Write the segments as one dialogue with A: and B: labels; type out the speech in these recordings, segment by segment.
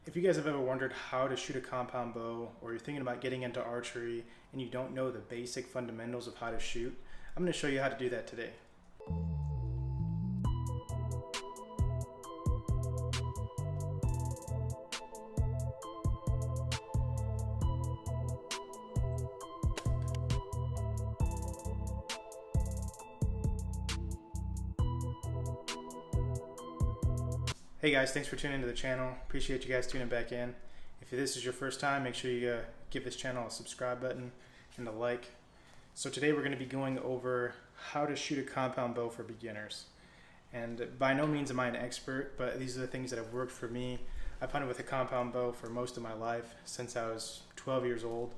A: If you guys have ever wondered how to shoot a compound bow, or you're thinking about getting into archery and you don't know the basic fundamentals of how to shoot, I'm going to show you how to do that today. Hey guys, thanks for tuning into the channel. Appreciate you guys tuning back in. If this is your first time, make sure you give this channel a subscribe button and a like. So today we're going to be going over how to shoot a compound bow for beginners. And by no means am I an expert, but these are the things that have worked for me. I've hunted with a compound bow for most of my life, since I was 12 years old.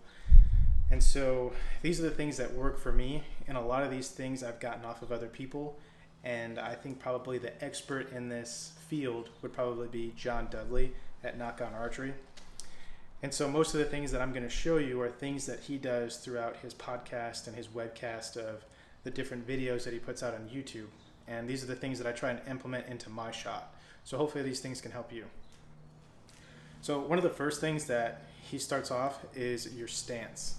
A: And so these are the things that work for me, and a lot of these things I've gotten off of other people. And I think probably the expert in this field would probably be John Dudley at Knock On Archery. And so most of the things that I'm going to show you are things that he does throughout his podcast and his webcast of the different videos that he puts out on YouTube. And these are the things that I try and implement into my shot. So hopefully these things can help you. So one of the first things that he starts off is your stance.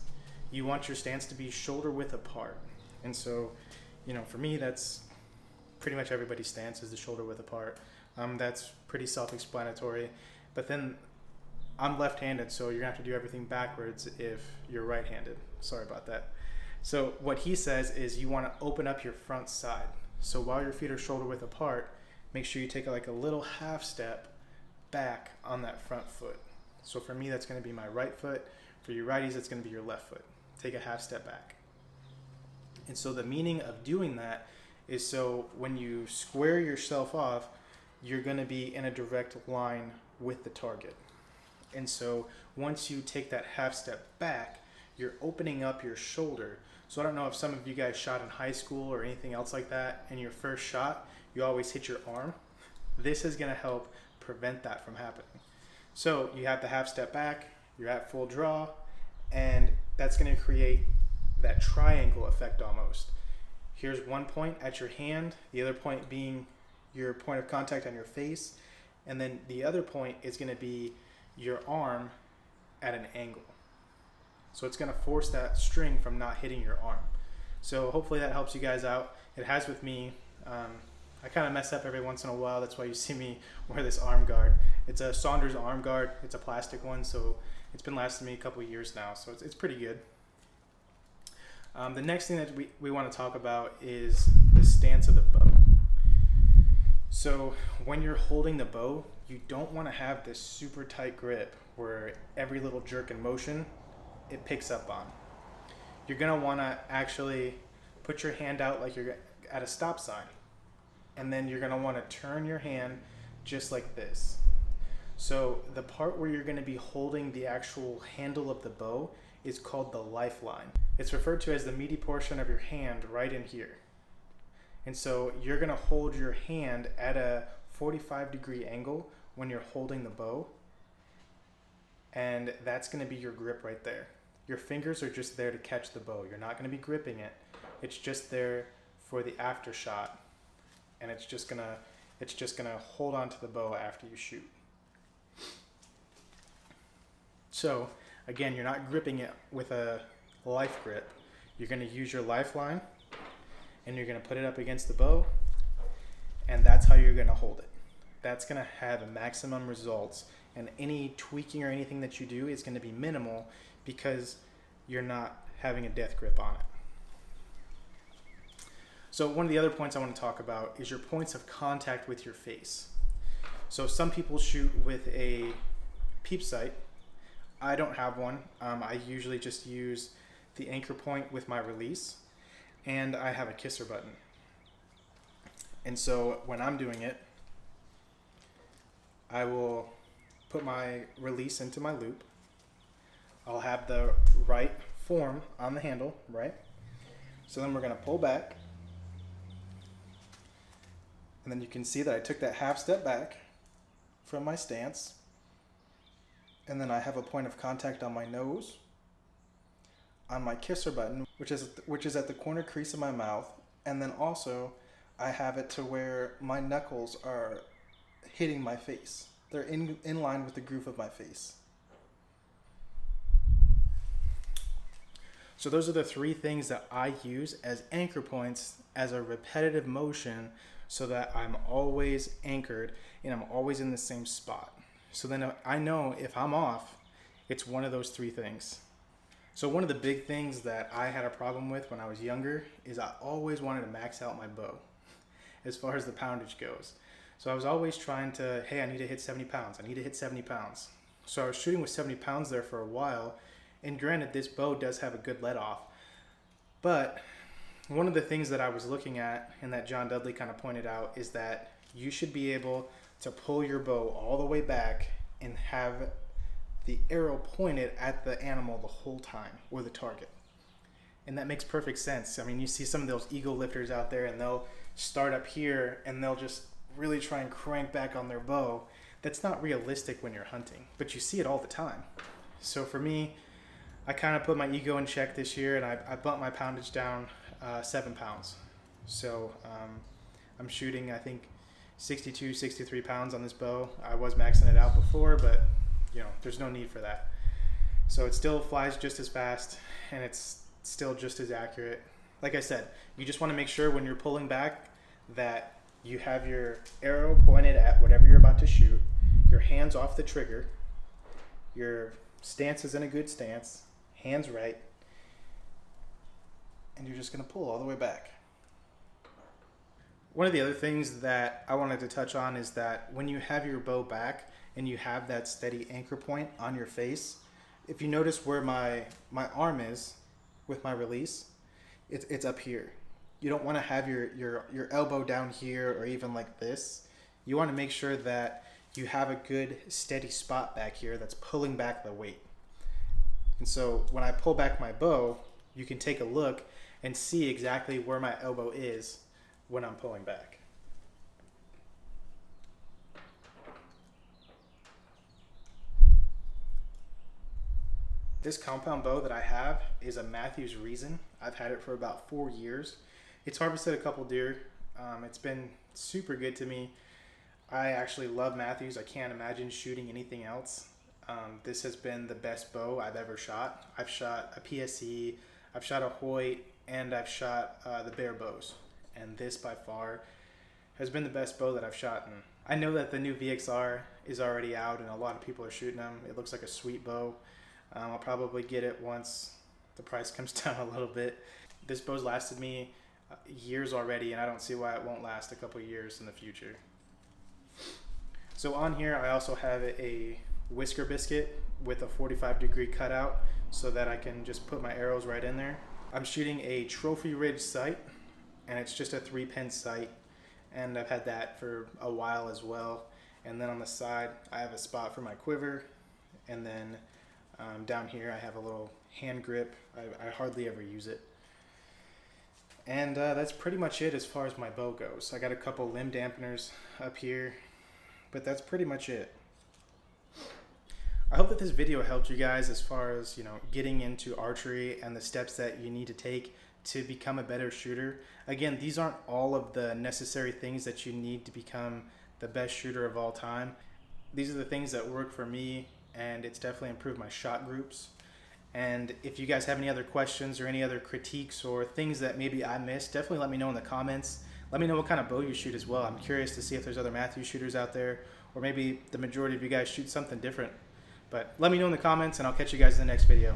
A: You want your stance to be shoulder width apart. And so, for me, that's pretty much everybody's stance is the shoulder width apart. That's pretty self-explanatory. But then I'm left-handed, so you're gonna have to do everything backwards if you're right-handed. Sorry about that. So what he says is you want to open up your front side. So while your feet are shoulder width apart, make sure you take like a little half step back on that front foot. So for me, that's gonna be my right foot. For you righties, it's gonna be your left foot. Take a half step back. And so the meaning of doing that is so when you square yourself off, you're going to be in a direct line with the target. And so once you take that half step back, you're opening up your shoulder. So I don't know if some of you guys shot in high school or anything else like that, and your first shot, you always hit your arm. This is going to help prevent that from happening. So you have the half step back, you're at full draw, and that's going to create that triangle effect almost. Here's one point at your hand, the other point being your point of contact on your face, and then the other point is going to be your arm at an angle. So it's going to force that string from not hitting your arm. So hopefully that helps you guys out. It has with me. I kind of mess up every once in a while. That's why you see me wear this arm guard. It's a Saunders arm guard. It's a plastic one, so it's been lasting me a couple years now, so it's pretty good. The next thing that we want to talk about is the stance of the bow. So when you're holding the bow, you don't want to have this super tight grip where every little jerk and motion it picks up on. You're going to want to actually put your hand out like you're at a stop sign. And then you're going to want to turn your hand just like this. So the part where you're going to be holding the actual handle of the bow is called the lifeline. It's referred to as the meaty portion of your hand right in here. And so you're going to hold your hand at a 45-degree angle when you're holding the bow. And that's going to be your grip right there. Your fingers are just there to catch the bow. You're not going to be gripping it. It's just there for the after shot. And it's just going to hold on to the bow after you shoot. So again, you're not gripping it with a life grip. You're going to use your lifeline and you're going to put it up against the bow, and that's how you're going to hold it. That's going to have maximum results, and any tweaking or anything that you do is going to be minimal because you're not having a death grip on it. So one of the other points I want to talk about is your points of contact with your face. So some people shoot with a peep sight. I don't have one. I usually just use the anchor point with my release, and I have a kisser button. And so when I'm doing it, I will put my release into my loop. I'll have the right form on the handle, right? So then we're going to pull back. And then you can see that I took that half step back from my stance. And then I have a point of contact on my nose, on my kisser button, which is at the corner crease of my mouth, and then also I have it to where my knuckles are hitting my face. they're in line with the groove of my face. So those are the three things that I use as anchor points as a repetitive motion so that I'm always anchored and I'm always in the same spot. So then I know if I'm off, it's one of those three things. So one of the big things that I had a problem with when I was younger is I always wanted to max out my bow as far as the poundage goes. So I was always trying to, hey, I need to hit 70 pounds. I need to hit 70 pounds. So I was shooting with 70 pounds there for a while. And granted, this bow does have a good let off. But one of the things that I was looking at and that John Dudley kind of pointed out is that you should be able to pull your bow all the way back and have the arrow pointed at the animal the whole time, or the target. And that makes perfect sense. I mean, you see some of those eagle lifters out there and they'll start up here and they'll just really try and crank back on their bow. That's not realistic when you're hunting, but you see it all the time. So for me, I kind of put my ego in check this year and I bumped my poundage down 7 pounds. So I'm shooting, I think, 62, 63 pounds on this bow. I was maxing it out before, but there's no need for that. So it still flies just as fast and it's still just as accurate. Like I said, you just want to make sure when you're pulling back that you have your arrow pointed at whatever you're about to shoot, your hands off the trigger, your stance is in a good stance, hands right, and you're just going to pull all the way back. One of the other things that I wanted to touch on is that when you have your bow back and you have that steady anchor point on your face, if you notice where my arm is with my release, it's up here. You don't want to have your elbow down here or even like this. You want to make sure that you have a good steady spot back here that's pulling back the weight. And so when I pull back my bow, you can take a look and see exactly where my elbow is when I'm pulling back. This compound bow that I have is a Matthews Reason. I've had it for about 4 years. It's harvested a couple deer. It's been super good to me. I actually love Matthews. I can't imagine shooting anything else. This has been the best bow I've ever shot. I've shot a PSE, I've shot a Hoyt, and I've shot the Bear bows. And this by far has been the best bow that I've shot. And I know that the new VXR is already out and a lot of people are shooting them. It looks like a sweet bow. I'll probably get it once the price comes down a little bit. This bow's lasted me years already, and I don't see why it won't last a couple years in the future. So on here I also have a whisker biscuit with a 45-degree cutout so that I can just put my arrows right in there. I'm shooting a Trophy Ridge sight, and it's just a 3-pin sight, and I've had that for a while as well. And then on the side I have a spot for my quiver, and then down here I have a little hand grip. I hardly ever use it. And that's pretty much it as far as my bow goes. I got a couple limb dampeners up here, but that's pretty much it. I hope that this video helped you guys as far as getting into archery and the steps that you need to take to become a better shooter. Again, these aren't all of the necessary things that you need to become the best shooter of all time. These are the things that work for me, and it's definitely improved my shot groups. And if you guys have any other questions or any other critiques or things that maybe I missed, definitely let me know in the comments. Let me know what kind of bow you shoot as well. I'm curious to see if there's other Matthews shooters out there, or maybe the majority of you guys shoot something different. But let me know in the comments, and I'll catch you guys in the next video.